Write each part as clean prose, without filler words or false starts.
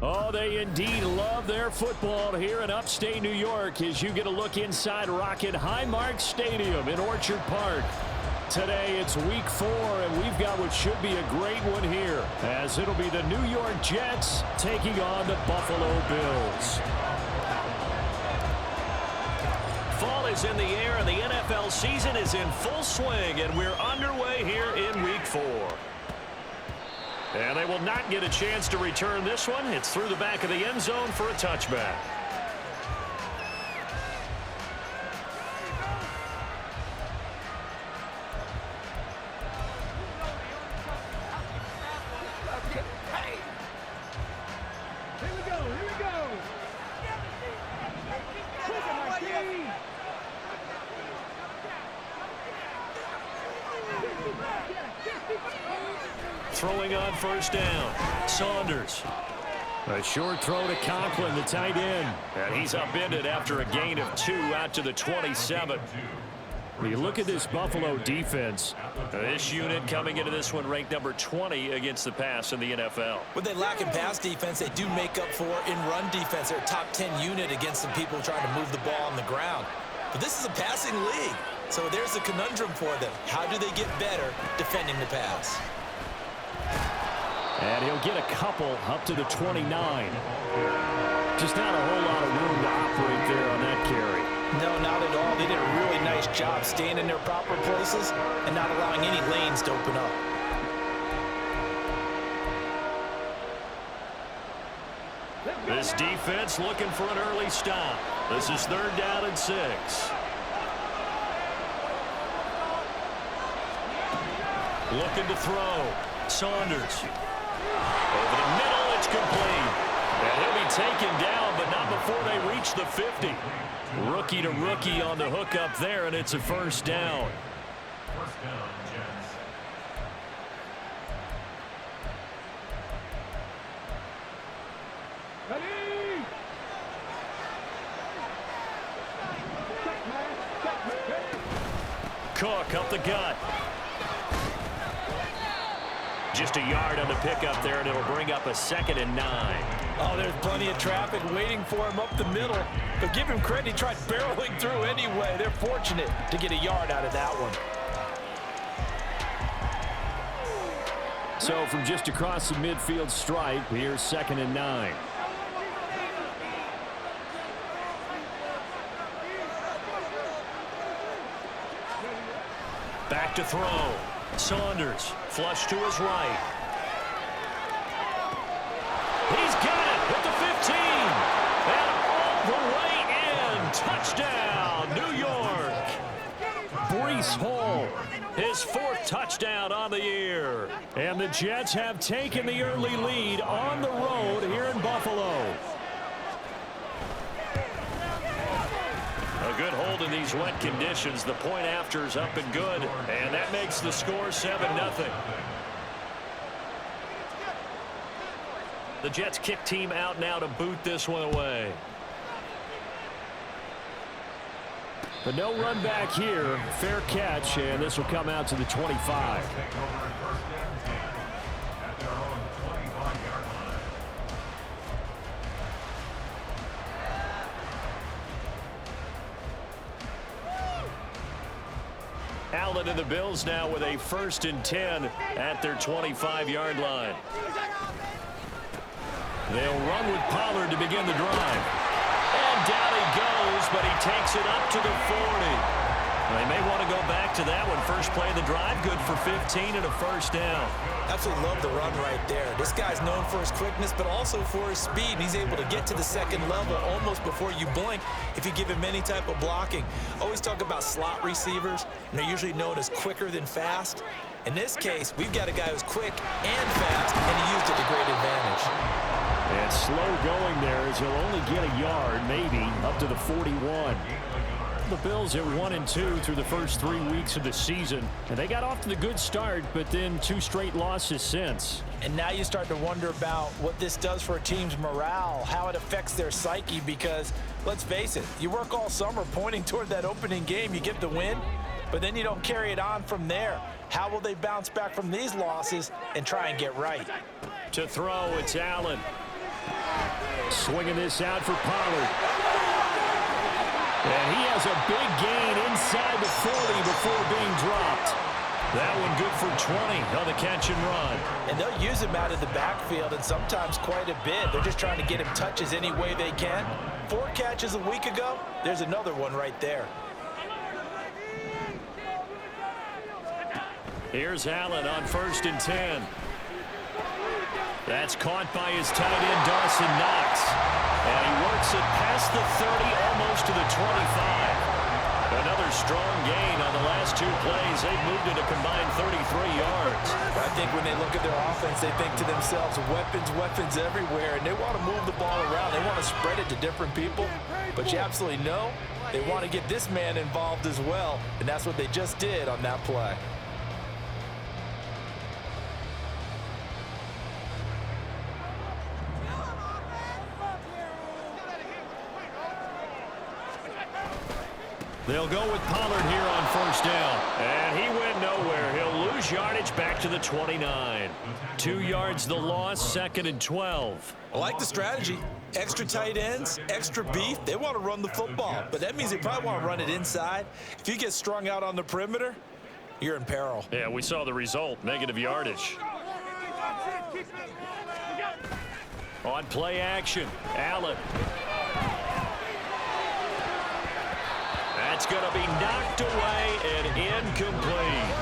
Oh, they indeed love their football here in upstate New York as you get a look inside Rocket Highmark Stadium in Orchard Park. Today it's week 4, and we've got what should be a great one here, as it'll be the New York Jets taking on the Buffalo Bills. Fall is in the air, and the NFL season is in full swing, and we're underway here in week 4. And they will not get a chance to return this one. It's through the back of the end zone for a touchback. Throwing on first down, Saunders. A short throw to Conklin, the tight end. And he's upended after a gain of 2 out to the 27. When you look at this Buffalo defense, this unit coming into this one ranked number 20 against the pass in the NFL. What they lack in pass defense, they do make up for in run defense. They're a top 10 unit against some people trying to move the ball on the ground. But this is a passing league, so there's a conundrum for them. How do they get better defending the pass? And he'll get a couple up to the 29. Just not a whole lot of room to operate there on that carry. No, not at all. They did a really nice job staying in their proper places and not allowing any lanes to open up. This defense looking for an early stop. This is 3rd down and 6. Looking to throw. Saunders. Over the middle, it's complete. And he'll be taken down, but not before they reach the 50. Rookie to rookie on the hook up there, and it's a first down. First down, Jets. Cook up the gut. Just a yard on the pickup there, and it'll bring up a 2nd and 9. Oh, there's plenty of traffic waiting for him up the middle. But give him credit, he tried barreling through anyway. They're fortunate to get a yard out of that one. So from just across the midfield stripe, here's 2nd and 9. Back to throw. Saunders, flush to his right. He's got it at the 15. And all the way in. Touchdown, New York. Breece Hall, his 4th touchdown on the year. And the Jets have taken the early lead on the road here in Buffalo. A good hold in these wet conditions. The point after is up and good, and that makes the score 7-0. The Jets kick team out now to boot this one away. But no run back here. Fair catch, and this will come out to the 25. Allen and the Bills now with a 1st and 10 at their 25-yard line. They'll run with Pollard to begin the drive. And down he goes, but he takes it up to the 40. They may want to go back to that one. First play of the drive, good for 15 and a first down. Absolutely love the run right there. This guy's known for his quickness, but also for his speed. And he's able to get to the 2nd level almost before you blink if you give him any type of blocking. Always talk about slot receivers, and they're usually known as quicker than fast. In this case, we've got a guy who's quick and fast, and he used it to great advantage. And slow going there as he'll only get a yard, maybe, up to the 41. The Bills are 1-2 through the first 3 weeks of the season, and they got off to the good start, but then 2 straight losses since. And now you start to wonder about what this does for a team's morale, how it affects their psyche, because let's face it, you work all summer pointing toward that opening game, you get the win, but then you don't carry it on from there. How will they bounce back from these losses and try and get right? To throw, it's Allen. Swinging this out for Pollard. And he has a big gain inside the 40 before being dropped. That one good for 20 on the catch and run. And they'll use him out of the backfield, and sometimes quite a bit. They're just trying to get him touches any way they can. 4 catches a week ago. There's another one right there. Here's Allen on 1st and 10. That's caught by his tight end, Dawson Knox. And he works it past the 30, almost to the 25. Another strong gain on the last 2 plays. They've moved it a combined 33 yards. I think when they look at their offense, they think to themselves, weapons everywhere, and they want to move the ball around. They want to spread it to different people. But you absolutely know they want to get this man involved as well, and that's what they just did on that play. They'll go with Pollard here on 1st down. And he went nowhere. He'll lose yardage back to the 29. 2 yards the loss, 2nd and 12. I like the strategy. Extra tight ends, extra beef. They want to run the football, but that means they probably want to run it inside. If you get strung out on the perimeter, you're in peril. Yeah, we saw the result, negative yardage. On play action, Allen. That's going to be knocked away and incomplete.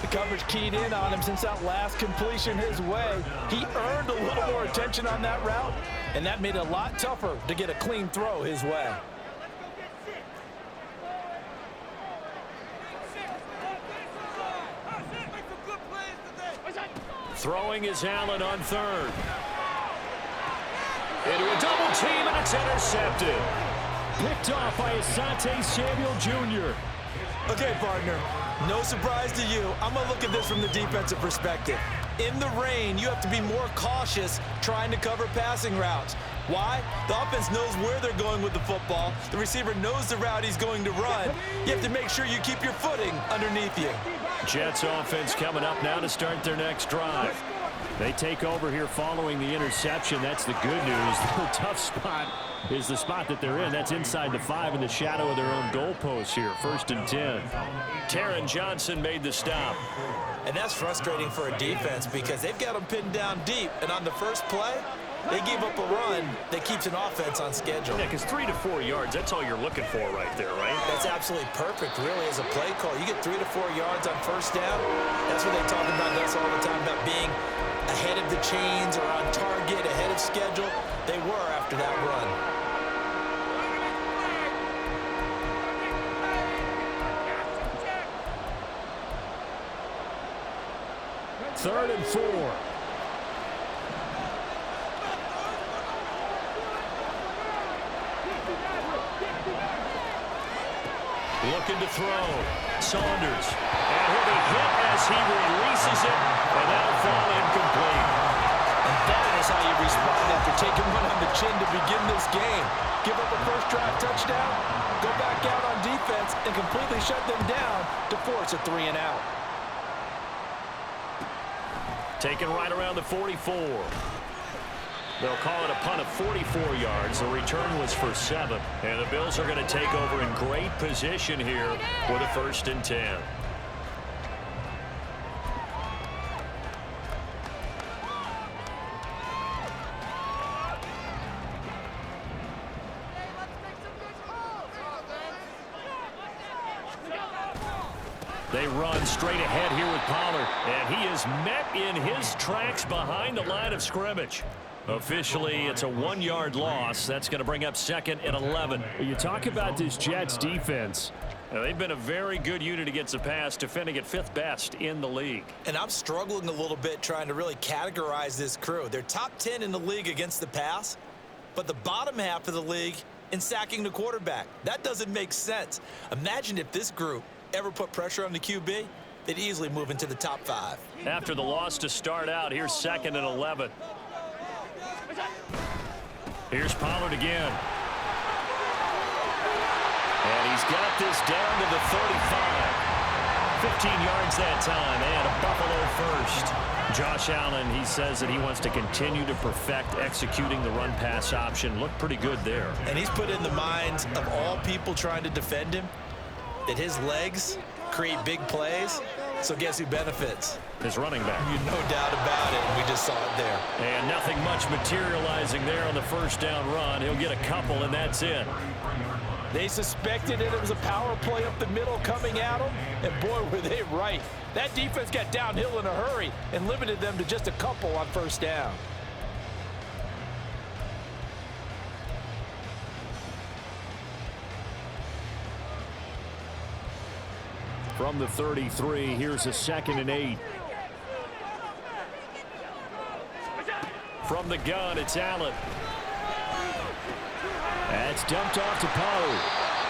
The coverage keyed in on him since that last completion his way. He earned a little more attention on that route, and that made it a lot tougher to get a clean throw his way. Throwing is Allen on 3rd. Into a double team, and it's intercepted. Picked off by Asante Samuel Jr. Okay, partner, no surprise to you. I'm going to look at this from the defensive perspective. In the rain, you have to be more cautious trying to cover passing routes. Why? The offense knows where they're going with the football. The receiver knows the route he's going to run. You have to make sure you keep your footing underneath you. Jets offense coming up now to start their next drive. They take over here following the interception. That's the good news. The tough spot is the spot that they're in. That's inside the 5 in the shadow of their own goalpost here. 1st and 10. Taron Johnson made the stop. And that's frustrating for a defense because they've got them pinned down deep. And on the first play, they gave up a run that keeps an offense on schedule. Yeah, because 3 to 4 yards, that's all you're looking for right there, right? That's absolutely perfect, really, as a play call. You get 3 to 4 yards on 1st down. That's what they talk about us all the time, about being ahead of the chains or on target, ahead of schedule. They were after that run. Third and 4. Looking to throw. Saunders. And he'll be hit as he releases it, and that'll fall incomplete. And that is how you respond after taking one on the chin to begin this game. Give up a first drive touchdown, go back out on defense, and completely shut them down to force a 3 and out. Taken right around the 44. They'll call it a punt of 44 yards. The return was for 7. And the Bills are going to take over in great position here with a 1st and 10. They run straight ahead here with Pollard, and he is met in his tracks behind the line of scrimmage. Officially, it's a 1-yard loss. That's going to bring up 2nd and 11. You talk about this Jets defense. Now, they've been a very good unit against the pass, defending at 5th best in the league. And I'm struggling a little bit trying to really categorize this crew. They're top 10 in the league against the pass, but the bottom half of the league in sacking the quarterback. That doesn't make sense. Imagine if this group ever put pressure on the QB, they'd easily move into the top 5. After the loss to start out, here's 2nd and 11. Here's Pollard again. And he's got this down to the 35. 15 yards that time, and a Buffalo first. Josh Allen, he says that he wants to continue to perfect executing the run-pass option. Looked pretty good there. And he's put in the minds of all people trying to defend him that his legs create big plays. So guess who benefits? His running back. No doubt about it, and we just saw it there. And nothing much materializing there on the first down run. He'll get a couple, and that's it. They suspected that it was a power play up the middle coming at them, and boy, were they right. That defense got downhill in a hurry and limited them to just a couple on first down. From the 33, here's a 2nd and 8. From the gun, it's Allen. That's dumped off to Pollard.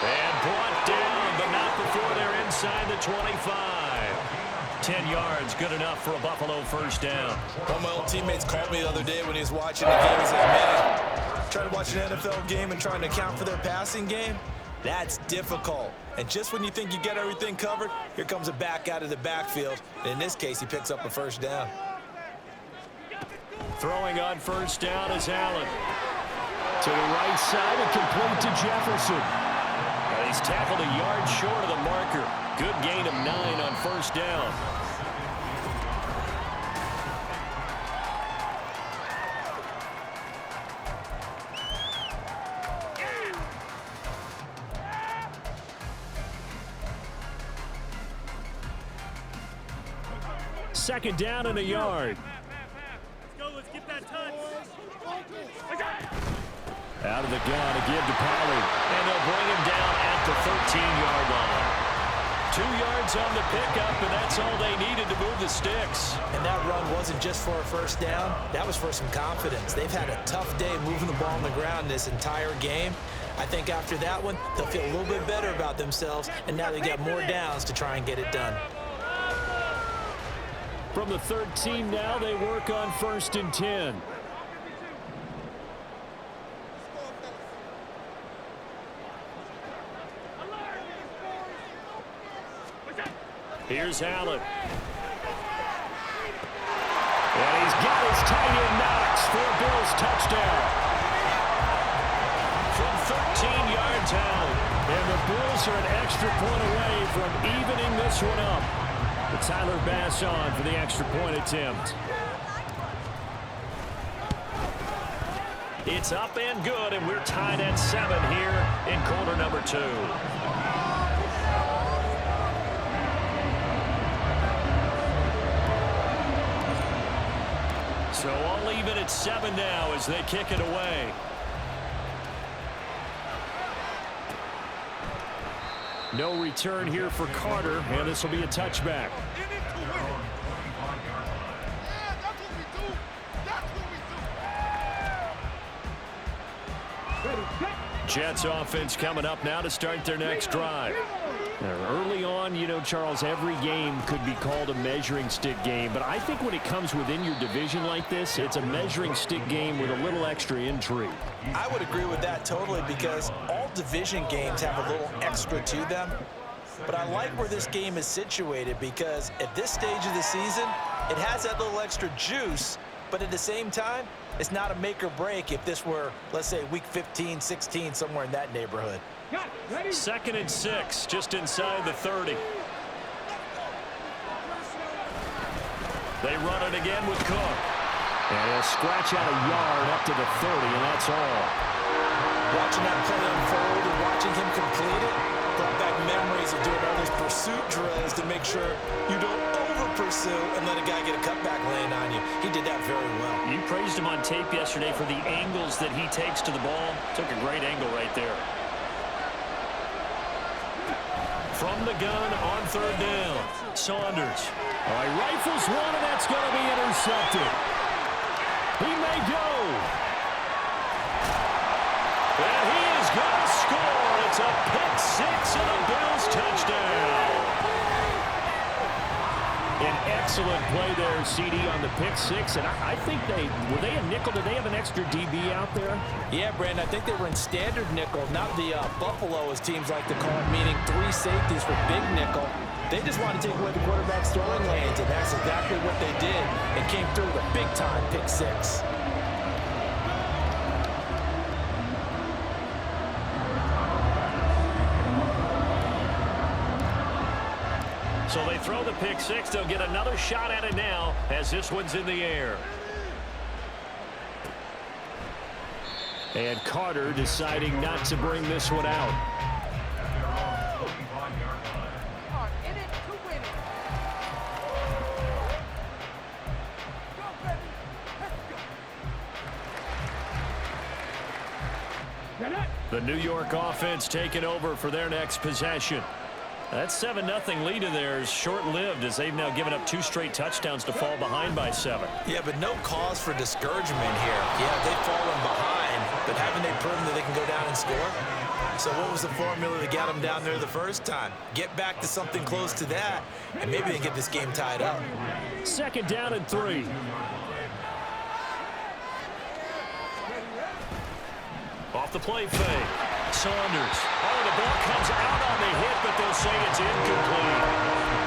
And brought down, but not before they're inside the 25. 10 yards, good enough for a Buffalo first down. One of my old teammates called me the other day when he was watching the game. He said, man, trying to watch an NFL game and trying to account for their passing game, that's difficult. And just when you think you get everything covered, here comes a back out of the backfield. And in this case, he picks up a first down. Throwing on first down is Allen. To the right side and complete to Jefferson. He's tackled a yard short of the marker. Good gain of 9 on first down. Second down and a yard. Let's get that touch. Out of the gun again to Pollard. And they'll bring him down at the 13-yard line. 2 yards on the pickup, and that's all they needed to move the sticks. And that run wasn't just for a first down. That was for some confidence. They've had a tough day moving the ball on the ground this entire game. I think after that one, they'll feel a little bit better about themselves, and now they got more downs to try and get it done. From the 13 now, they work on 1st and 10. Here's Allen. And he's got his tight end Knox for a Bills touchdown. From 13 yards out. And the Bills are an extra point away from evening this one up. But Tyler Bass on for the extra point attempt. It's up and good, and we're tied at 7 here in quarter number 2. So all even at 7 now as they kick it away. No return here for Carter, and this will be a touchback. Jets offense coming up now to start their next drive. Early on, you know, Charles, every game could be called a measuring stick game, but I think when it comes within your division like this, it's a measuring stick game with a little extra intrigue. I would agree with that totally because all division games have a little extra to them. But I like where this game is situated because at this stage of the season, it has that little extra juice, but at the same time, it's not a make or break if this were, let's say, week 15, 16, somewhere in that neighborhood. 2nd and 6, just inside the 30. They run it again with Cook. And he'll scratch out a yard up to the 30, and that's all. Watching that play unfold and watching him complete it brought back memories of doing all those pursuit drills to make sure you don't over-pursue and let a guy get a cutback laying on you. He did that very well. You praised him on tape yesterday for the angles that he takes to the ball. Took a great angle right there. From the gun on 3rd down, Saunders. All right, rifles one, and that's going to be intercepted. He may go. And he is going to score. It's a pick 6 and a Bills touchdown. An Excellent play there, CD, on the pick six. And I think were they a nickel? Did they have an extra DB out there? Yeah, Brandon, I think they were in standard nickel, not the Buffalo, as teams like to call it, meaning 3 safeties for big nickel. They just wanted to take away the quarterback's throwing lanes, and that's exactly what they did. It came through with a big-time pick six. So they throw the pick six. They'll get another shot at it now as this one's in the air. And Carter deciding not to bring this one out. The New York offense taking over for their next possession. That 7-0 lead of theirs short-lived as they've now given up 2 straight touchdowns to fall behind by 7. Yeah, but no cause for discouragement here. Yeah, they've fallen behind, but haven't they proven that they can go down and score? So what was the formula that got them down there the first time? Get back to something close to that, and maybe they can get this game tied up. 2nd down and 3. Off the play fake. Saunders. Oh, the ball comes out on the hit, but they'll say it's incomplete.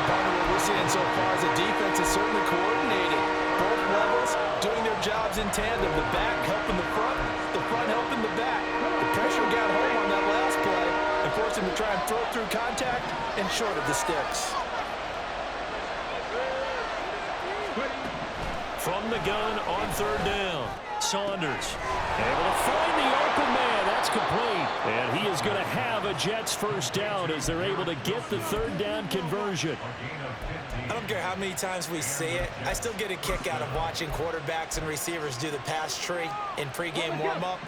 Partner, what we're seeing so far is the defense is certainly coordinated. Both levels doing their jobs in tandem. The back helping the front helping the back. The pressure got home on that last play and forced him to try and throw through contact and short of the sticks. From the gun on 3rd down. Saunders able to find the open man. That's complete. And he is going to have a Jets 1st down as they're able to get the 3rd down conversion. I don't care how many times we see it. I still get a kick out of watching quarterbacks and receivers do the pass tree in pregame warm-up.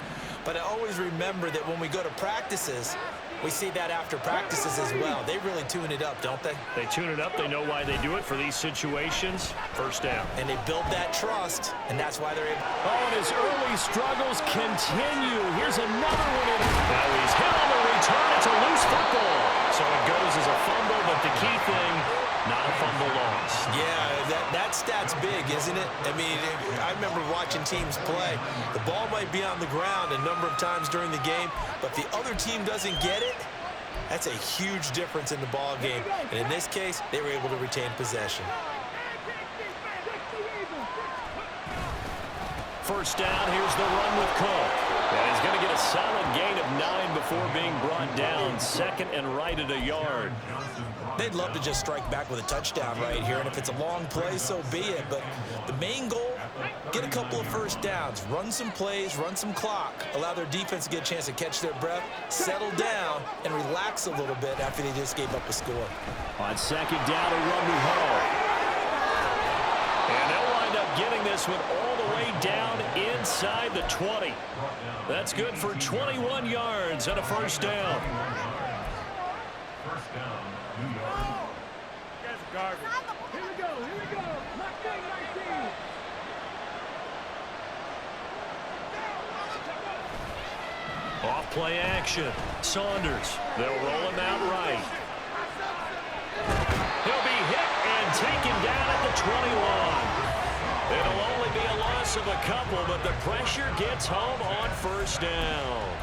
But I always remember that when we go to practices, we see that after practices as well. They really tune it up, don't they? They tune it up. They know why they do it for these situations. 1st down. And they build that trust, and that's why they're able. Oh, and his early struggles continue. Here's another one in. Now he's hit on the return. It's a loose football. So it goes as a fumble, but the key thing, not a fumble loss. Yeah, that stat's big, isn't it? I mean, I remember watching teams play. The ball might be on the ground a number of times during the game, but if the other team doesn't get it, that's a huge difference in the ball game. And in this case, they were able to retain possession. 1st down, here's the run with Cook. And he's going to get a solid gain of 9 before being brought down. 2nd and right at a yard. They'd love to just strike back with a touchdown right here, and if it's a long play, so be it. But the main goal, get a couple of 1st downs, run some plays, run some clock, allow their defense to get a chance to catch their breath, settle down, and relax a little bit after they just gave up a score. On 2nd down, a run with Hall. And they'll wind up getting this one all the way down inside the 20. That's good for 21 yards and a 1st down. 1st down, New York. You guys are garbage. Here we go. Lock in, my team. Off play action. Saunders. They'll roll him out right. He'll be hit and taken down at the 21. It'll only be a loss of a couple, but the pressure gets home on 1st down.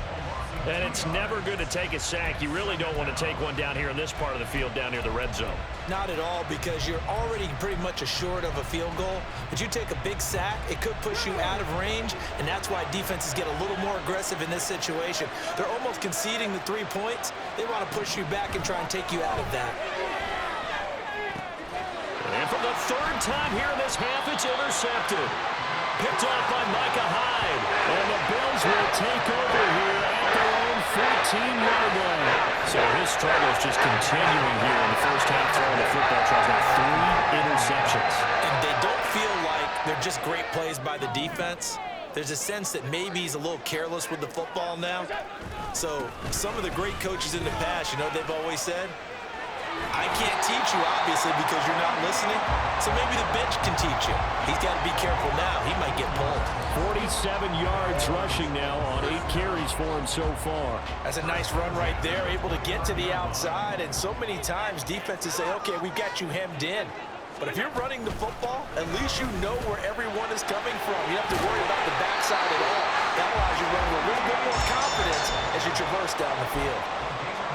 And it's never good to take a sack. You really don't want to take one down here in this part of the field down near the red zone. Not at all, because you're already pretty much assured of a field goal. But you take a big sack, it could push you out of range, and that's why defenses get a little more aggressive in this situation. They're almost conceding the 3 points. They want to push you back and try and take you out of that. And for the 3rd time here in this half, it's intercepted. Picked off by Micah Hyde. And the Bills will take over here at their own 14-yard line. So his struggles just continuing here in the 1st half, throwing the football. Tries now 3 interceptions. And they don't feel like they're just great plays by the defense. There's a sense that maybe he's a little careless with the football now. So some of the great coaches in the past, you know what they've always said? I can't teach you, obviously, because you're not listening. So maybe the bench can teach you. He's got to be careful now. He might get pulled. 47 yards rushing now on 8 carries for him so far. That's a nice run right there, able to get to the outside. And so many times defenses say, okay, we've got you hemmed in. But if you're running the football, at least you know where everyone is coming from. You don't have to worry about the backside at all. That allows you to run with a little bit more confidence as you traverse down the field.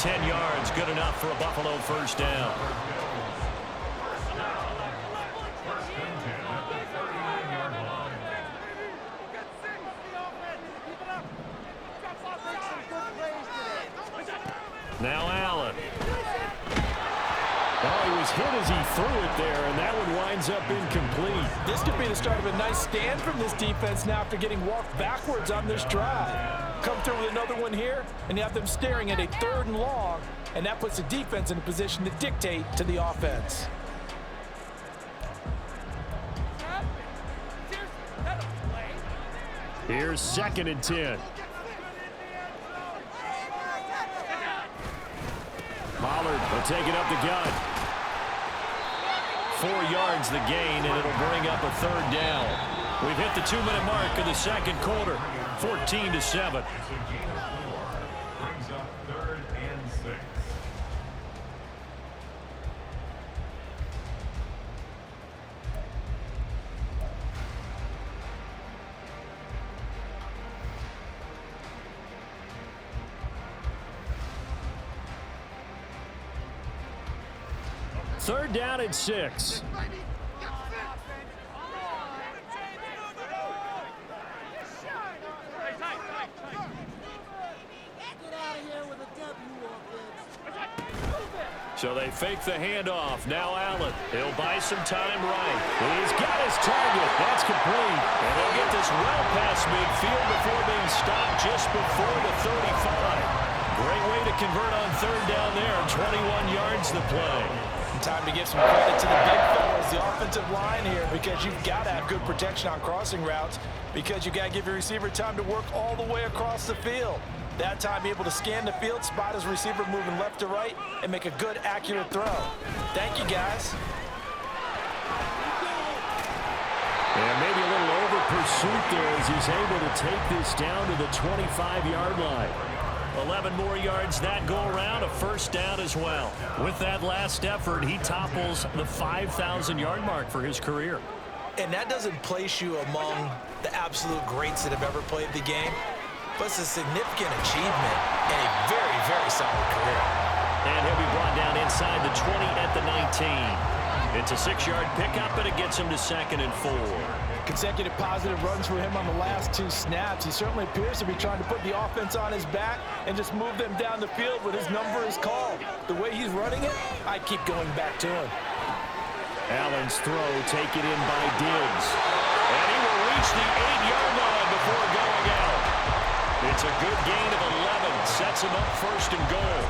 10 yards, good enough for a Buffalo first down. Now Allen. Oh, he was hit as he threw it there, and that one winds up incomplete. This could be the start of a nice stand from this defense now after getting walked backwards on this drive. Come through with another one here, and you have them staring at a 3rd and long, and that puts the defense in a position to dictate to the offense. Here's 2nd and 10. Pollard will take it up the gut. 4 yards the gain, and it'll bring up a 3rd down. We've hit the 2-minute mark of the second quarter, 14-7. Brings up 3rd and 6. Third down and 6. So they fake the handoff. Now Allen. He'll buy some time right. He's got his target. That's complete. And they'll get this well past midfield before being stopped just before the 35. Great way to convert on 3rd down there. 21 yards the play. Time to give some credit to the big fellas, the offensive line here, because you've got to have good protection on crossing routes because you've got to give your receiver time to work all the way across the field. That time, able to scan the field, spot his receiver moving left to right, and make a good, accurate throw. Thank you, guys. And maybe a little over pursuit there as he's able to take this down to the 25-yard line. 11 more yards that go around, a first down as well. With that last effort, he topples the 5,000-yard mark for his career. And that doesn't place you among the absolute greats that have ever played the game, but it's a significant achievement and a very, very solid career. And he'll be brought down inside the 20 at the 19. It's a 6-yard pickup, and it gets him to 2nd and 4. Consecutive positive runs for him on the last 2 snaps. He certainly appears to be trying to put the offense on his back and just move them down the field when his number is called. The way he's running it, I keep going back to him. Allen's throw taken in by Diggs. And he will reach the 8-yard line before going out. It's a good gain of 11. Sets him up 1st and goal.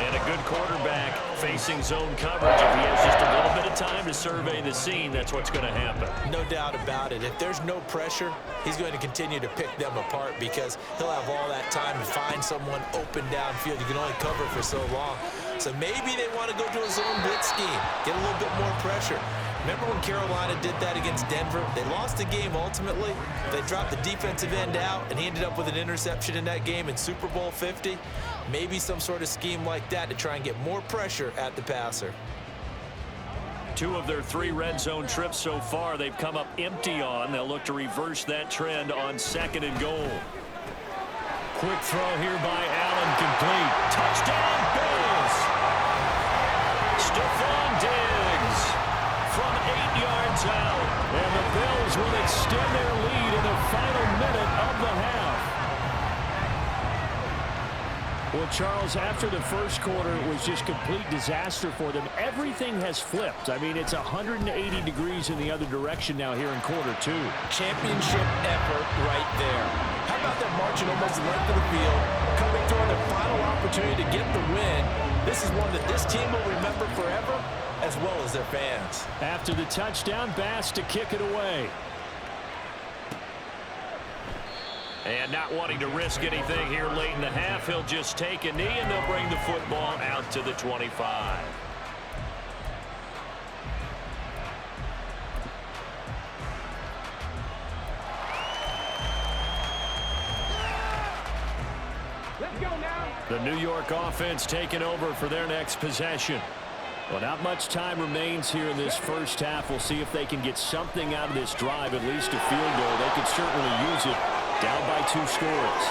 And a good quarterback facing zone coverage. If he has just a little bit of time to survey the scene, that's what's going to happen. No doubt about it. If there's no pressure, he's going to continue to pick them apart because he'll have all that time to find someone open downfield. You can only cover for so long. So maybe they want to go to a zone blitz scheme, get a little bit more pressure. Remember when Carolina did that against Denver? They lost the game ultimately. They dropped the defensive end out, and he ended up with an interception in that game in Super Bowl 50. Maybe some sort of scheme like that to try and get more pressure at the passer. 2 of their 3 red zone trips so far, they've come up empty on. They'll look to reverse that trend on 2nd and goal. Quick throw here by Allen, complete. Touchdown, Bills! Stephon Diggs from 8 yards out. And the Bills will extend their lead in the final minute of the half. Well, Charles, after the first quarter, it was just complete disaster for them. Everything has flipped. I mean, it's 180 degrees in the other direction now here in quarter 2. Championship effort right there. How about that marching almost the length of the field, coming through on their final opportunity to get the win? This is one that this team will remember forever, as well as their fans. After the touchdown, Bass to kick it away. And not wanting to risk anything here late in the half, he'll just take a knee, and they'll bring the football out to the 25. Let's go now. The New York offense taking over for their next possession. Well, not much time remains here in this first half. We'll see if they can get something out of this drive, at least a field goal. They could certainly use it, down by 2 scores.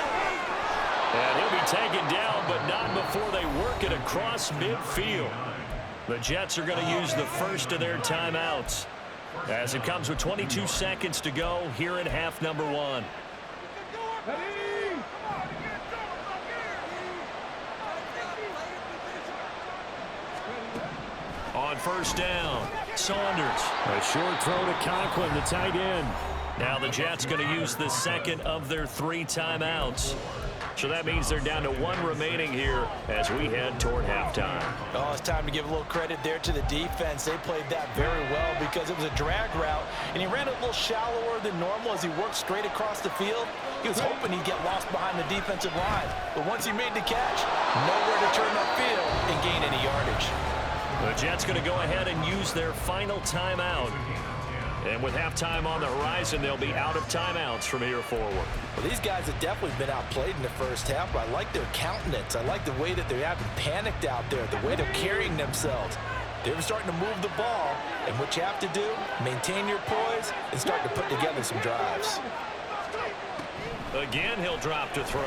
And he'll be taken down, but not before they work it across midfield. The Jets are going to use the first of their timeouts as it comes with 22 seconds to go here in half number 1. On first down, Saunders. A short throw to Conklin, the tight end. Now the Jets going to use the second of their 3 timeouts. So that means they're down to 1 remaining here as we head toward halftime. Oh, it's time to give a little credit there to the defense. They played that very well because it was a drag route, and he ran it a little shallower than normal as he worked straight across the field. He was hoping he'd get lost behind the defensive line, but once he made the catch, nowhere to turn upfield and gain any yardage. The Jets going to go ahead and use their final timeout. And with halftime on the horizon, they'll be out of timeouts from here forward. Well, these guys have definitely been outplayed in the first half, but I like their countenance. I like the way that they haven't panicked out there, the way they're carrying themselves. They're starting to move the ball, and what you have to do, maintain your poise and start to put together some drives. Again, he'll drop to throw.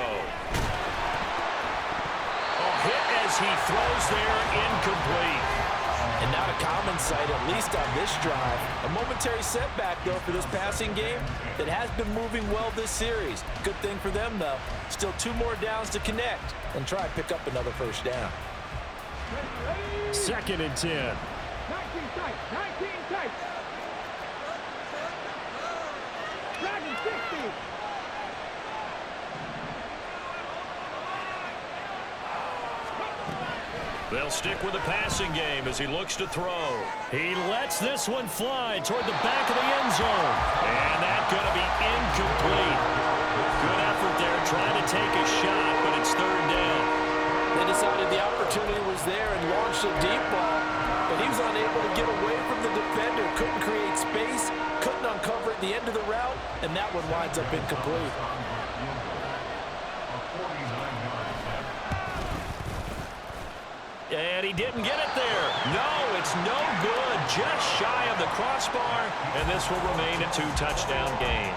A hit as he throws there, incomplete. And not a common sight, at least on this drive. A momentary setback, though, for this passing game that has been moving well this series. Good thing for them, though. Still 2 more downs to connect and try and pick up another first down. 2nd and 10. 19 tight. 19 tight. Dragon 60. They'll stick with the passing game as he looks to throw. He lets this one fly toward the back of the end zone. And that's going to be incomplete. Good effort there trying to take a shot, but it's 3rd down. They decided the opportunity was there and launched a deep ball, but he was unable to get away from the defender, couldn't create space, couldn't uncover at the end of the route, and that one winds up incomplete. And he didn't get it there. No, it's no good. Just shy of the crossbar, and this will remain a 2-touchdown game.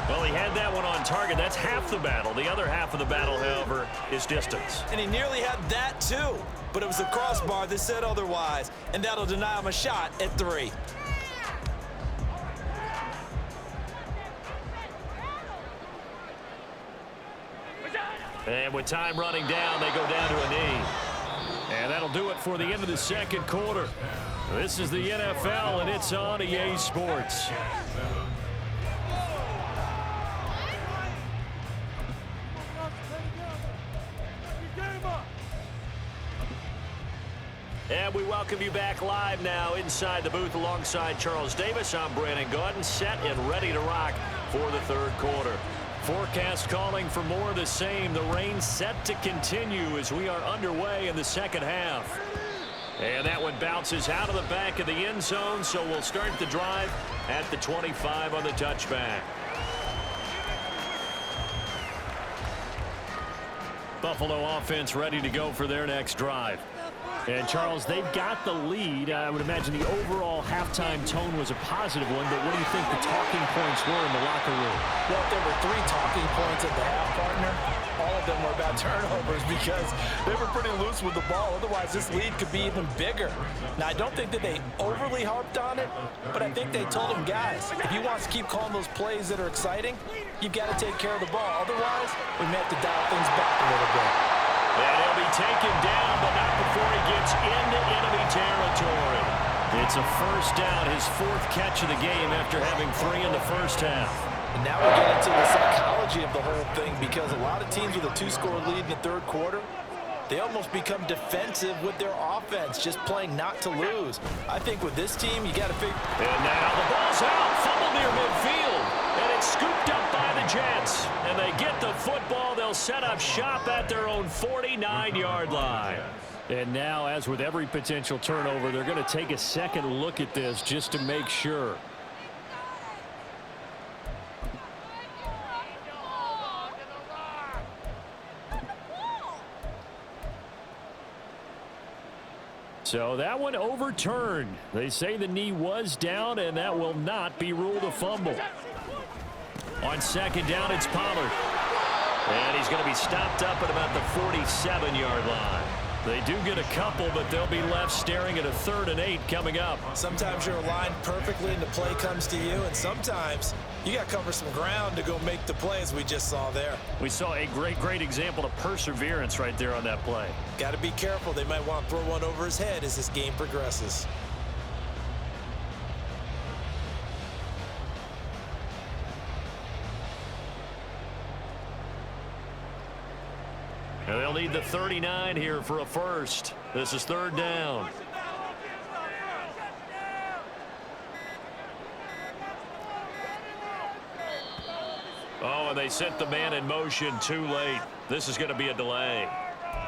Well, he had that one on target. That's half the battle. The other half of the battle, however, is distance. And he nearly had that, too. But it was the crossbar that said otherwise, and that'll deny him a shot at 3. And with time running down, they go down to a knee. And that'll do it for the end of the 2nd quarter. This is the NFL, and it's on EA Sports. And we welcome you back live now inside the booth alongside Charles Davis. I'm Brandon Gaudin, set and ready to rock for the 3rd quarter. Forecast calling for more of the same. The rain set to continue as we are underway in the 2nd half. And that one bounces out of the back of the end zone, so we'll start the drive at the 25 on the touchback. Buffalo offense ready to go for their next drive. And, Charles, they've got the lead. I would imagine the overall halftime tone was a positive one, but what do you think the talking points were in the locker room? Well, if there were 3 talking points at the half, partner, all of them were about turnovers because they were pretty loose with the ball. Otherwise, this lead could be even bigger. Now, I don't think that they overly harped on it, but I think they told him, guys, if he wants to keep calling those plays that are exciting, you've got to take care of the ball. Otherwise, we may have to dial things back a little bit. And he'll be taken down, but not before he gets into enemy territory. It's a first down, his 4th catch of the game after having 3 in the first half. And now we get into the psychology of the whole thing because a lot of teams with a 2-score lead in the 3rd quarter, they almost become defensive with their offense, just playing not to lose. I think with this team, you got to figure. And now the ball's out, fumbled near midfield, and it's scooped up by the Jets. And they get the football. They'll set up shop at their own 49-yard line. And now, as with every potential turnover, they're going to take a second look at this just to make sure. So that one overturned. They say the knee was down, and that will not be ruled a fumble. On second down, it's Pollard. And he's going to be stopped up at about the 47-yard line. They do get a couple, but they'll be left staring at a 3rd and 8 coming up. Sometimes you're aligned perfectly and the play comes to you, and sometimes you got to cover some ground to go make the play, as we just saw there. We saw a great example of perseverance right there on that play. Got to be careful. They might want to throw one over his head as this game progresses. And they'll need the 39 here for a first. This is 3rd down. Oh, and they sent the man in motion too late. This is going to be a delay.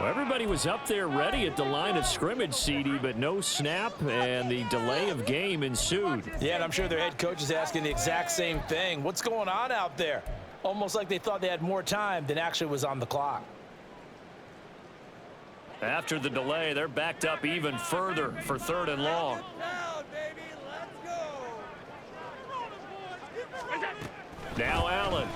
Well, everybody was up there ready at the line of scrimmage, CD, but no snap, and the delay of game ensued. Yeah, and I'm sure their head coach is asking the exact same thing. What's going on out there? Almost like they thought they had more time than actually was on the clock. After the delay, they're backed up even further for 3rd and long. Now Allen.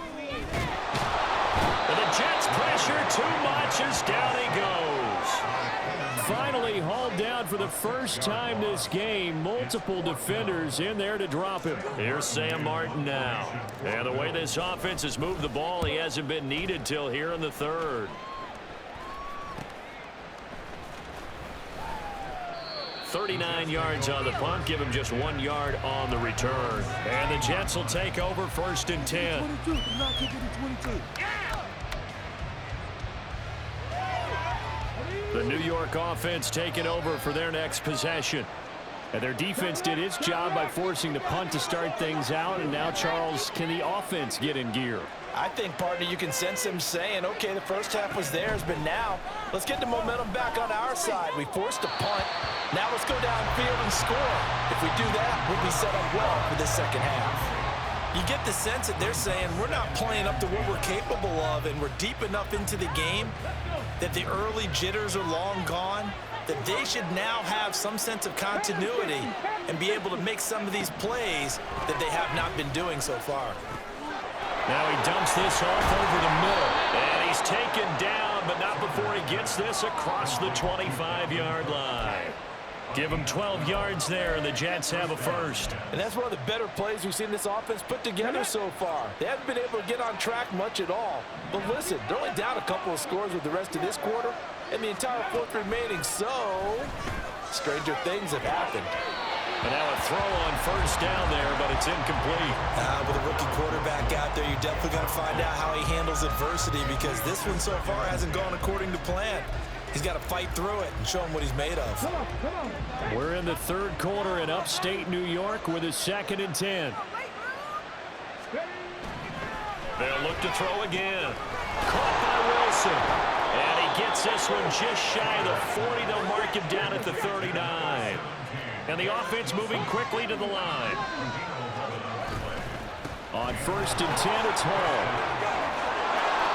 And the Jets pressure too much as down he goes. Finally hauled down for the first time this game. Multiple defenders in there to drop him. Here's Sam Martin now. And the way this offense has moved the ball, he hasn't been needed till here in the 3rd. 39 yards on the punt, give him just 1 yard on the return. And the Jets will take over 1st and 10. The New York offense taking over for their next possession. And their defense did its job by forcing the punt to start things out. And now, Charles, can the offense get in gear? I think, partner, you can sense him saying, okay, the first half was theirs, but now let's get the momentum back on our side. We forced a punt. Now let's go downfield and score. If we do that, we'll be set up well for the second half. You get the sense that they're saying we're not playing up to what we're capable of, and we're deep enough into the game that the early jitters are long gone, that they should now have some sense of continuity and be able to make some of these plays that they have not been doing so far. Now he dumps this off over the middle. And he's taken down, but not before he gets this across the 25-yard line. Give him 12 yards there, and the Jets have a first. And that's one of the better plays we've seen this offense put together so far. They haven't been able to get on track much at all. But listen, they're only down a couple of scores with the rest of this quarter, and the entire 4th remaining, so stranger things have happened. And now a throw on 1st down there, but it's incomplete. With a rookie quarterback out there, you're definitely going to find out how he handles adversity, because this one so far hasn't gone according to plan. He's got to fight through it and show him what he's made of. We're in the 3rd quarter in upstate New York with a 2nd and 10. They'll look to throw again. Caught by Wilson. And he gets this one just shy of the 40. They'll mark him down at the 39. And the offense moving quickly to the line. On 1st and 10, it's Hall.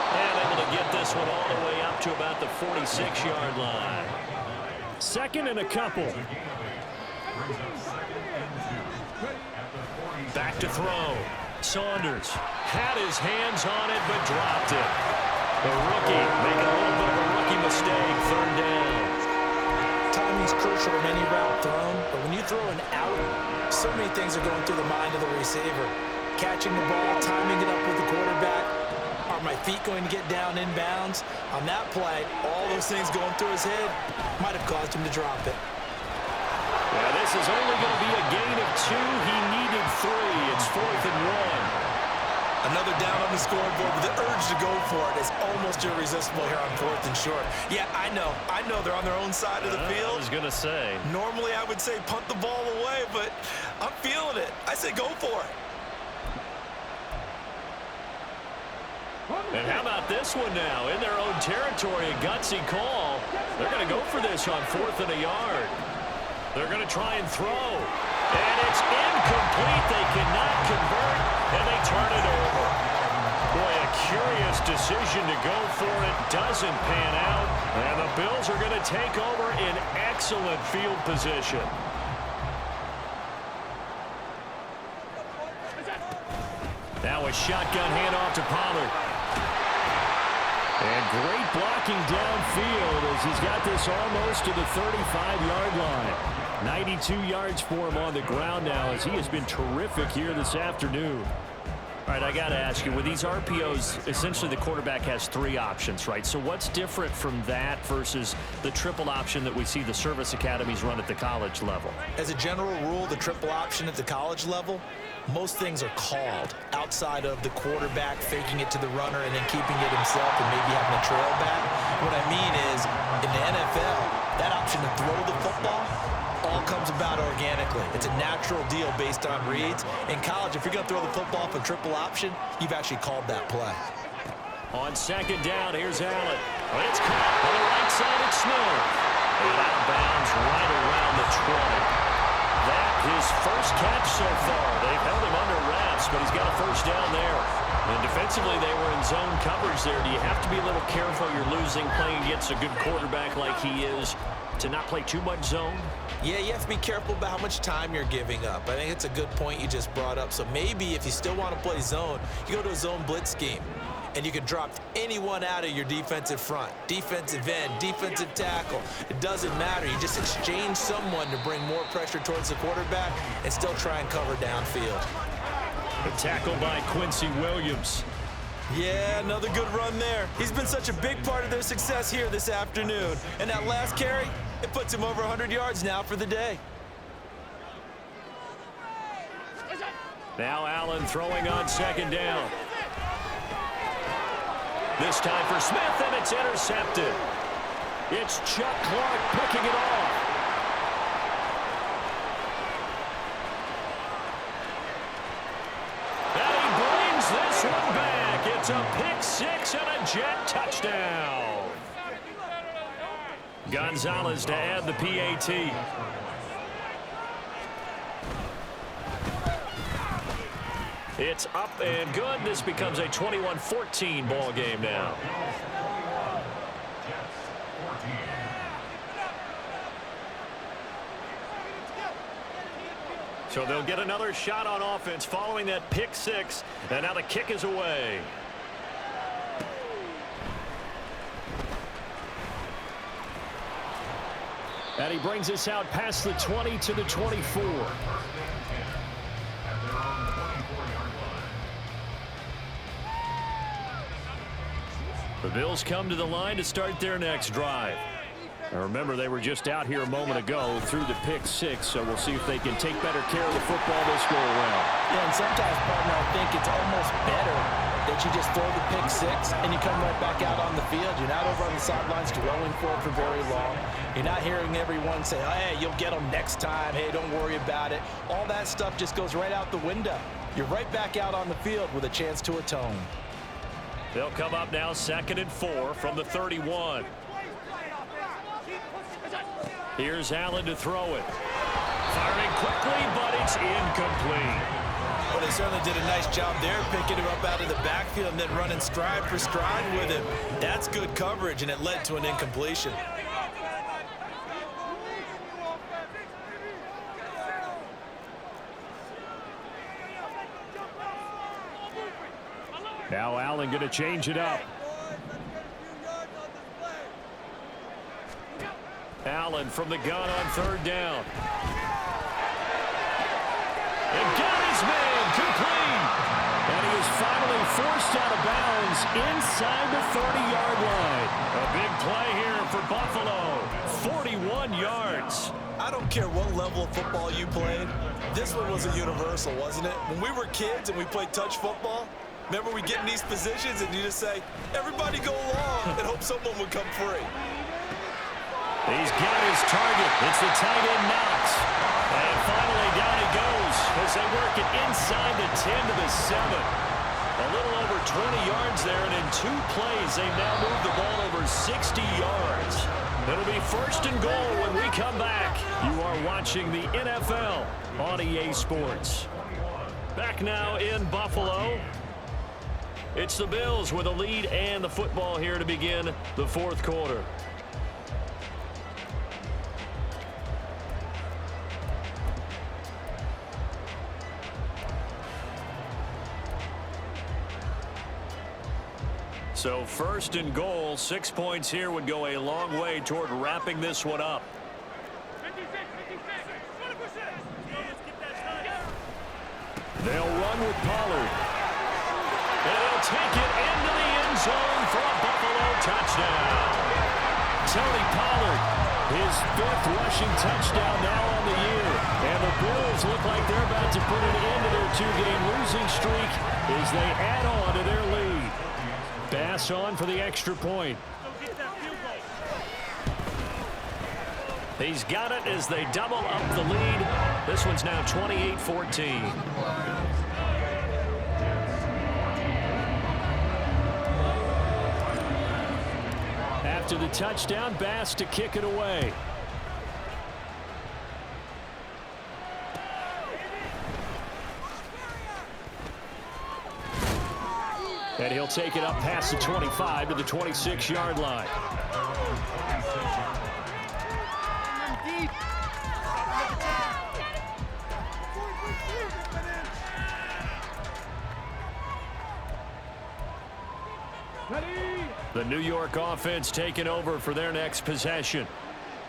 And able to get this one all the way up to about the 46-yard line. 2nd and a couple. Back to throw. Saunders had his hands on it, but dropped it. The rookie making a little bit of a rookie mistake. 3rd down. Timing's crucial in any route thrown, but when you throw an out, so many things are going through the mind of the receiver. Catching the ball, timing it up with the quarterback. Are my feet going to get down inbounds? On that play, all those things going through his head might have caused him to drop it. Yeah, this is only going to be a gain of 2. He needed 3. It's 4th and 1. Another down on the scoreboard with the urge to go for it is almost irresistible here on 4th and short. Yeah, I know they're on their own side of the field. I was going to say. Normally I would say punt the ball away, but I'm feeling it. I say go for it. And how about this one now? In their own territory, a gutsy call. They're going to go for this on 4th and a yard. They're going to try and throw. And it's incomplete. They cannot convert, and they turn it over. Boy, a curious decision to go for it. Doesn't pan out. And the Bills are going to take over in excellent field position. Now a shotgun handoff to Pollard. And great blocking downfield as he's got this almost to the 35-yard line. 92 yards for him on the ground now as he has been terrific here this afternoon. All right, I got to ask you, with these RPOs, essentially the quarterback has 3 options, right? So what's different from that versus the triple option that we see the service academies run at the college level? As a general rule, the triple option at the college level, most things are called outside of the quarterback faking it to the runner and then keeping it himself and maybe having a trail back. What I mean is, in the NFL, that option to throw the football all comes about organically. It's a natural deal based on reads. In college, if you're going to throw the football for triple option, you've actually called that play. On second down, here's Allen. It's caught on the right side. It's Smith. And out of bounds right around the 20. That his first catch so far. They've held him under wraps, but he's got a first down there. And defensively, they were in zone coverage there. Do you have to be a little careful? You're losing, playing against a good quarterback like he is, to not play too much zone? Yeah, you have to be careful about how much time you're giving up. I think it's a good point you just brought up. So maybe if you still want to play zone, you go to a zone blitz scheme. And you can drop anyone out of your defensive front, defensive end, defensive tackle. It doesn't matter. You just exchange someone to bring more pressure towards the quarterback and still try and cover downfield. The tackle by Quincy Williams. Yeah, another good run there. He's been such a big part of their success here this afternoon. And that last carry, it puts him over 100 yards now for the day. Now Allen throwing on second down. This time for Smith, and it's intercepted. It's Chuck Clark picking it off. And he brings this one back. It's a pick six and a Jet touchdown. Gonzalez to add the PAT. It's up and good. This becomes a 21-14 ball game now. So they'll get another shot on offense following that pick six. And now the kick is away. And he brings us out past the 20 to the 24. The Bills come to the line to start their next drive. Now remember, they were just out here a moment ago through the pick six, so we'll see if they can take better care of the football this go around. Yeah, and sometimes, partner, I think it's almost better that you just throw the pick six and you come right back out on the field. You're not over on the sidelines dwelling for it for very long. You're not hearing everyone say, oh, hey, you'll get them next time. Hey, don't worry about it. All that stuff just goes right out the window. You're right back out on the field with a chance to atone. They'll come up now 2nd and 4 from the 31. Here's Allen to throw it. Firing quickly, but it's incomplete. Well, they certainly did a nice job there, picking him up out of the backfield and then running stride for stride with him. That's good coverage, and it led to an incompletion. Now Allen going to change it up. Allen from the gun on 3rd down. And got his man complete. And he is finally forced out of bounds inside the 30-yard line. A big play here for Buffalo. 41 yards. I don't care what level of football you played. This one was a universal, wasn't it? When we were kids and we played touch football, remember we get in these positions and you just say, everybody go along and hope someone would come free. He's got his target. It's the tight end Knox. And finally down he goes as they work it inside the 10 to the 7. A little over 20 yards there, and in 2 plays they've now moved the ball over 60 yards. It'll be 1st and goal when we come back. You are watching the NFL on EA Sports. Back now in Buffalo. It's the Bills with a lead and the football here to begin the fourth quarter. So first and goal, 6 points here would go a long way toward wrapping this one up. They'll run with Pollard. And he'll take it into the end zone for a Buffalo touchdown. Tony Pollard, his 5th rushing touchdown now on the year. And the Bills look like they're about to put an end to their 2-game losing streak as they add on to their lead. Bass on for the extra point. He's got it as they double up the lead. This one's now 28-14. After the touchdown, Bass to kick it away. And he'll take it up past the 25 to the 26-yard line. The New York offense taking over for their next possession.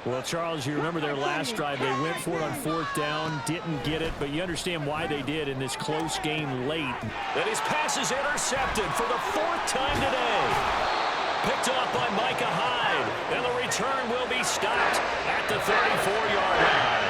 Well, Charles, you remember their last drive. They went for it on 4th down, didn't get it, but you understand why they did in this close game late. And his pass is intercepted for the 4th time today. Picked off by Micah Hyde, and the return will be stopped at the 34-yard line.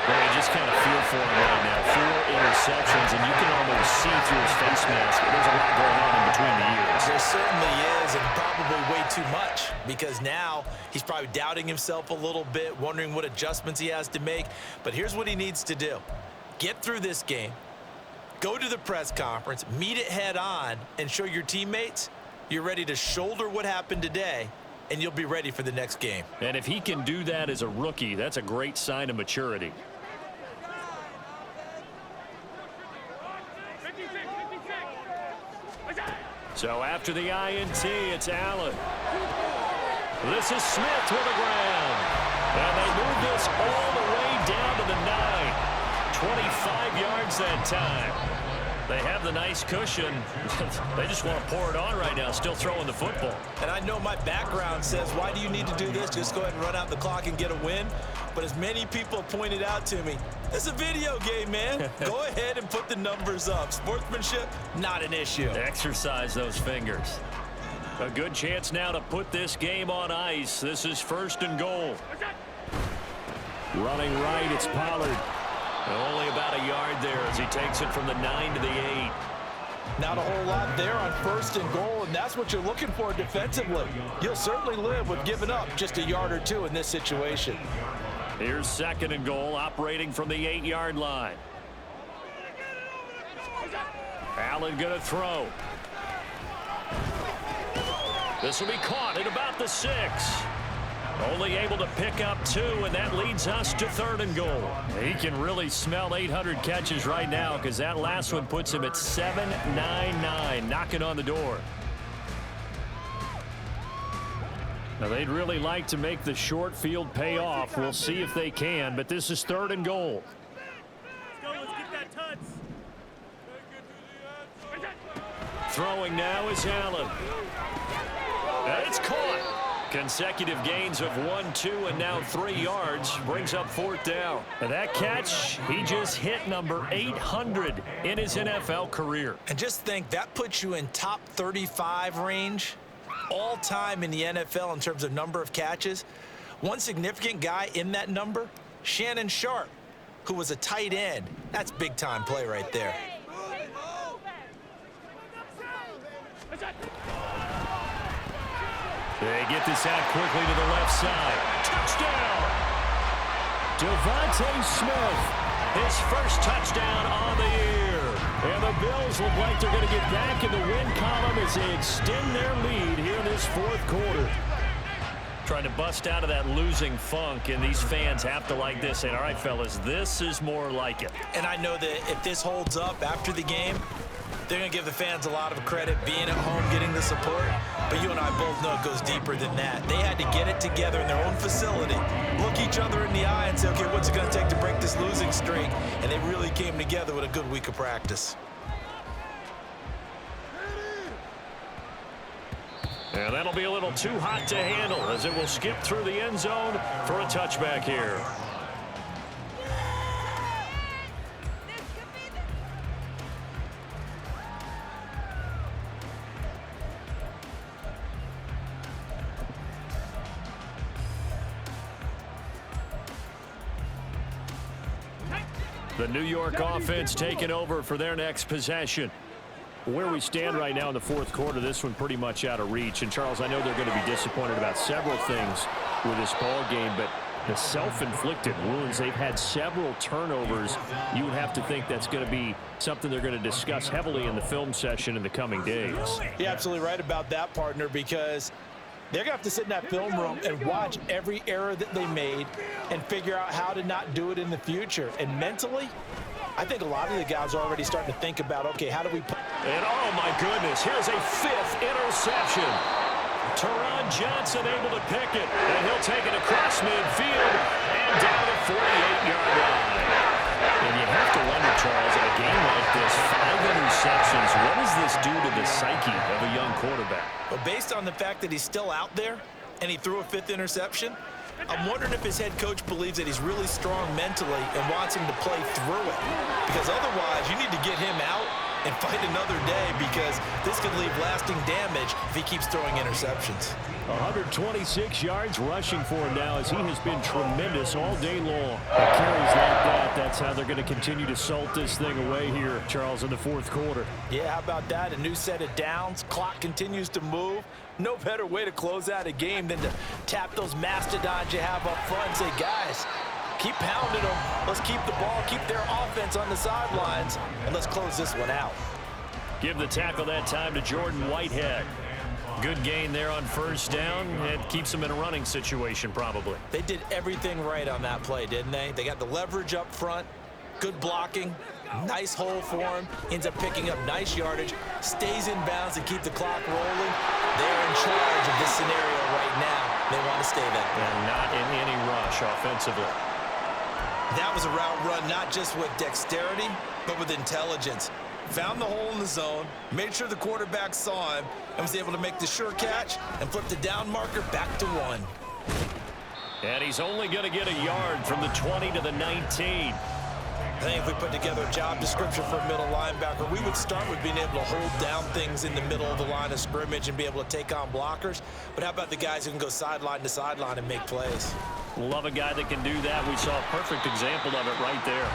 Well, you just kind of feel for him right now. 4 interceptions, and you can almost see through his face mask. There's a lot going on in between the ears. There certainly is, and probably way too much, because now he's probably doubting himself a little bit, wondering what adjustments he has to make. But here's what he needs to do. Get through this game, go to the press conference, meet it head on, and show your teammates you're ready to shoulder what happened today, and you'll be ready for the next game. And if he can do that as a rookie, that's a great sign of maturity. So after the INT, it's Allen. This is Smith with the ground. And they move this all the way down to the 9. 25 yards that time. They have the nice cushion. They just want to pour it on right now, still throwing the football. And I know my background says, why do you need to do this? Just go ahead and run out the clock and get a win. But as many people pointed out to me, it's a video game, man. Go ahead and put the numbers up. Sportsmanship, not an issue. Exercise those fingers. A good chance now to put this game on ice. This is 1st and goal. Running right, it's Pollard. Only about a yard there as he takes it from the 9 to the 8. Not a whole lot there on 1st and goal, and that's what you're looking for defensively. You'll certainly live with giving up just a yard or 2 in this situation. Here's 2nd and goal, operating from the 8-yard line. Allen going to throw. This will be caught at about the 6. Only able to pick up 2, and that leads us to 3rd and goal. He can really smell 800 catches right now because that last one puts him at 799, knocking on the door. Now, they'd really like to make the short field pay off. We'll see if they can, but this is 3rd and goal. Let's go, let's get that touch. Throwing now is Allen. And it's caught. Consecutive gains of 1, 2, and now 3 yards brings up 4th down. And that catch, he just hit number 800 in his NFL career. And just think, that puts you in top 35 range all time in the NFL in terms of number of catches. One significant guy in that number, Shannon Sharp, who was a tight end. That's big-time play right there. They get this out quickly to the left side. Touchdown! Devontae Smith, his first touchdown on the year. And the Bills look like they're going to get back in the win column as they extend their lead here in this 4th quarter. Trying to bust out of that losing funk, and these fans have to like this. And all right, fellas, this is more like it. And I know that if this holds up after the game, They're going to give the fans a lot of credit being at home, getting the support. But you and I both know it goes deeper than that. They had to get it together in their own facility, look each other in the eye and say, okay, what's it going to take to break this losing streak? And they really came together with a good week of practice. And that'll be a little too hot to handle as it will skip through the end zone for a touchback here. The New York offense taking over for their next possession. Where we stand right now in the fourth quarter, this one pretty much out of reach. And, Charles, I know they're going to be disappointed about several things with this ball game, but the self-inflicted wounds, they've had several turnovers. You would have to think that's going to be something they're going to discuss heavily in the film session in the coming days. You're absolutely right about that, partner, because they're going to have to sit in that film room and watch every error that they made and figure out how to not do it in the future. And mentally, I think a lot of the guys are already starting to think about, okay, how do we put... And, oh, my goodness, here's a fifth interception. Teron Johnson able to pick it, and he'll take it across midfield and down the 48-yard line. And you have to wonder, Charles, in a game like this, 5 interceptions, what does this do to the psyche of a young quarterback? Well, based on the fact that he's still out there and he threw a 5th interception, I'm wondering if his head coach believes that he's really strong mentally and wants him to play through it. Because otherwise, you need to get him out and fight another day, because this could leave lasting damage if he keeps throwing interceptions. 126 yards rushing for him now, as he has been tremendous all day long. It carries like that. That's how they're going to continue to salt this thing away here, Charles, in the fourth quarter. Yeah, how about that? A new set of downs. Clock continues to move. No better way to close out a game than to tap those mastodons you have up front and say, guys, keep pounding them. Let's keep the ball, keep their offense on the sidelines, and let's close this one out. Give the tackle that time to Jordan Whitehead. Good gain there on first down. It keeps them in a running situation probably. They did everything right on that play, didn't they? They got the leverage up front, good blocking, nice hole for him, ends up picking up nice yardage, stays in bounds to keep the clock rolling. They're in charge of this scenario right now. They want to stay that way. And not in any rush offensively. That was a route run not just with dexterity, but with intelligence. Found the hole in the zone, made sure the quarterback saw him, and was able to make the sure catch and flip the down marker back to 1. And he's only going to get a yard from the 20 to the 19. I think if we put together a job description for a middle linebacker, we would start with being able to hold down things in the middle of the line of scrimmage and be able to take on blockers. But how about the guys who can go sideline to sideline and make plays? Love a guy that can do that. We saw a perfect example of it right there.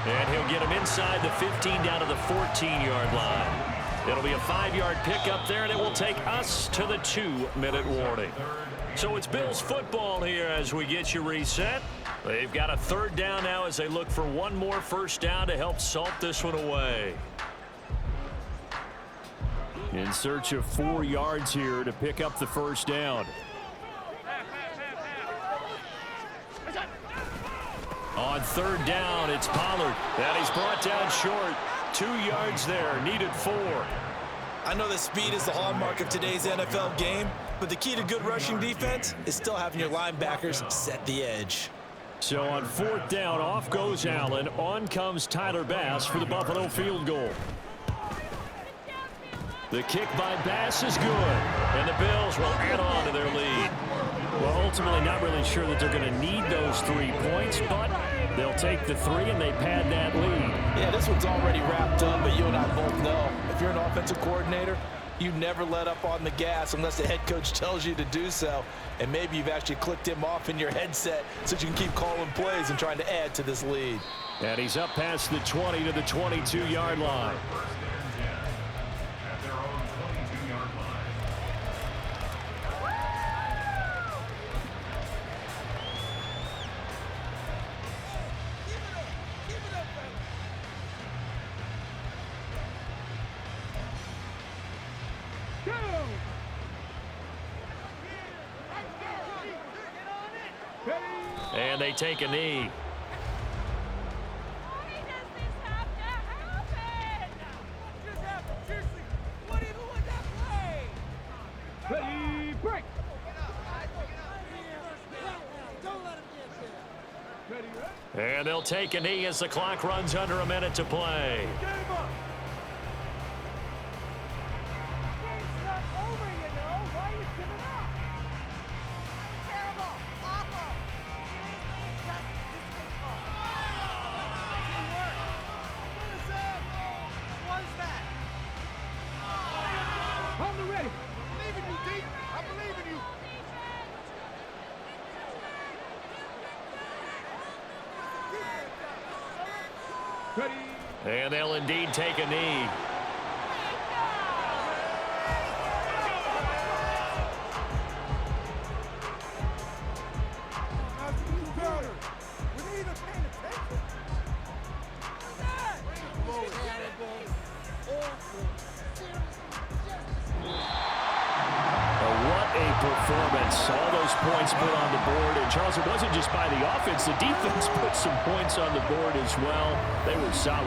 And he'll get him inside the 15 down to the 14-yard line. It'll be a 5-yard pickup there, and it will take us to the 2-minute warning. So it's Bills football here as we get you reset. They've got a 3rd down now as they look for one more first down to help salt this one away. In search of 4 yards here to pick up the first down. On 3rd down, it's Pollard. And he's brought down short. 2 yards there, needed 4. I know that speed is the hallmark of today's NFL game, but the key to good rushing defense is still having your linebackers set the edge. So on 4th down, off goes Allen. On comes Tyler Bass for the Buffalo field goal. The kick by Bass is good, and the Bills will add on to their lead. Well, ultimately not really sure that they're going to need those 3 points, but they'll take the 3 and they pad that lead. Yeah, this one's already wrapped up, but you and I both know if you're an offensive coordinator, you never let up on the gas unless the head coach tells you to do so. And maybe you've actually clicked him off in your headset so you can keep calling plays and trying to add to this lead. And he's up past the 20 to the 22-yard line. At their own 22-yard line. And they take a knee. And they'll take a knee as the clock runs under a minute to play. Game up. Game's not over, you know. Why are you giving up? Terrible. Awful. Just disgraceful. Teamwork. What is that? What is that? I'm ready. I believe in you, D. I believe in you. Ready. And they'll indeed take a knee. Performance, all those points put on the board. And Charles, it wasn't just by the offense. The defense put some points on the board as well. They were solid.